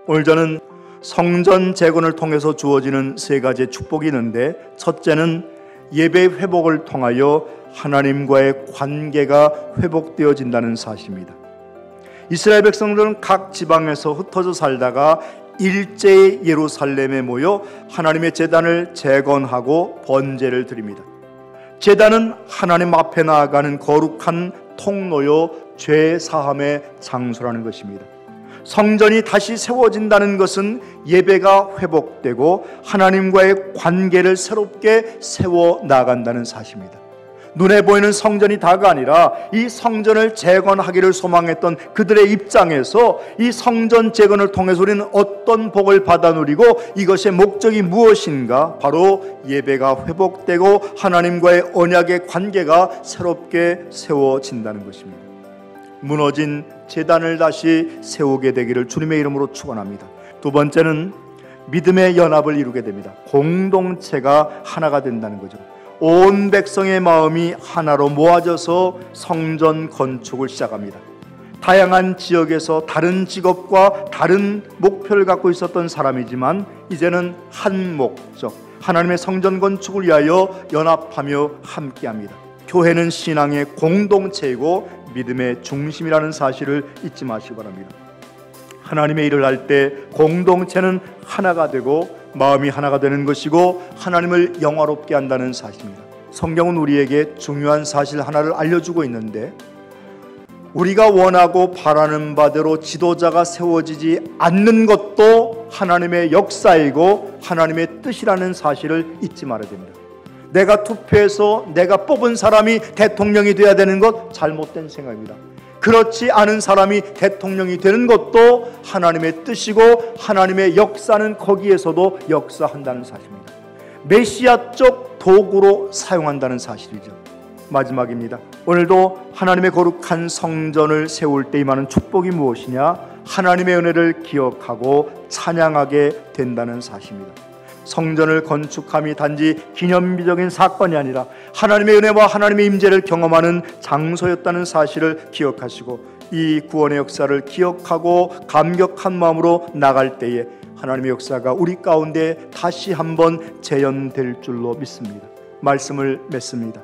오늘 저는 성전 재건을 통해서 주어지는 세 가지의 축복이 있는데, 첫째는 예배 회복을 통하여 하나님과의 관계가 회복되어진다는 사실입니다. 이스라엘 백성들은 각 지방에서 흩어져 살다가 일제히 예루살렘에 모여 하나님의 제단을 재건하고 번제를 드립니다. 제단은 하나님 앞에 나아가는 거룩한 통로요 죄 사함의 장소라는 것입니다. 성전이 다시 세워진다는 것은 예배가 회복되고 하나님과의 관계를 새롭게 세워 나간다는 사실입니다. 눈에 보이는 성전이 다가 아니라 이 성전을 재건하기를 소망했던 그들의 입장에서 이 성전 재건을 통해서 우리는 어떤 복을 받아 누리고 이것의 목적이 무엇인가? 바로 예배가 회복되고 하나님과의 언약의 관계가 새롭게 세워진다는 것입니다. 무너진 제단을 다시 세우게 되기를 주님의 이름으로 축원합니다. 두 번째는 믿음의 연합을 이루게 됩니다. 공동체가 하나가 된다는 거죠. 온 백성의 마음이 하나로 모아져서 성전 건축을 시작합니다. 다양한 지역에서 다른 직업과 다른 목표를 갖고 있었던 사람이지만 이제는 한 목적, 하나님의 성전 건축을 위하여 연합하며 함께합니다. 교회는 신앙의 공동체이고 믿음의 중심이라는 사실을 잊지 마시기 바랍니다. 하나님의 일을 할 때 공동체는 하나가 되고 마음이 하나가 되는 것이고 하나님을 영화롭게 한다는 사실입니다. 성경은 우리에게 중요한 사실 하나를 알려주고 있는데, 우리가 원하고 바라는 바대로 지도자가 세워지지 않는 것도 하나님의 역사이고 하나님의 뜻이라는 사실을 잊지 말아야 됩니다. 내가 투표해서 내가 뽑은 사람이 대통령이 되어야 되는 것, 잘못된 생각입니다. 그렇지 않은 사람이 대통령이 되는 것도 하나님의 뜻이고 하나님의 역사는 거기에서도 역사한다는 사실입니다. 메시아적 도구로 사용한다는 사실이죠. 마지막입니다. 오늘도 하나님의 거룩한 성전을 세울 때 임하는 축복이 무엇이냐? 하나님의 은혜를 기억하고 찬양하게 된다는 사실입니다. 성전을 건축함이 단지 기념비적인 사건이 아니라 하나님의 은혜와 하나님의 임재를 경험하는 장소였다는 사실을 기억하시고 이 구원의 역사를 기억하고 감격한 마음으로 나갈 때에 하나님의 역사가 우리 가운데 다시 한번 재현될 줄로 믿습니다. 말씀을 맺습니다.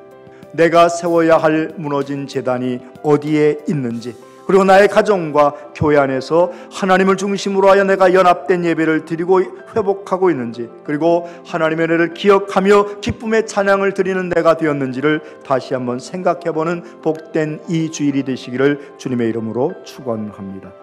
내가 세워야 할 무너진 제단이 어디에 있는지, 그리고 나의 가정과 교회 안에서 하나님을 중심으로 하여 내가 연합된 예배를 드리고 회복하고 있는지, 그리고 하나님의 은혜를 기억하며 기쁨의 찬양을 드리는 내가 되었는지를 다시 한번 생각해보는 복된 이 주일이 되시기를 주님의 이름으로 축원합니다.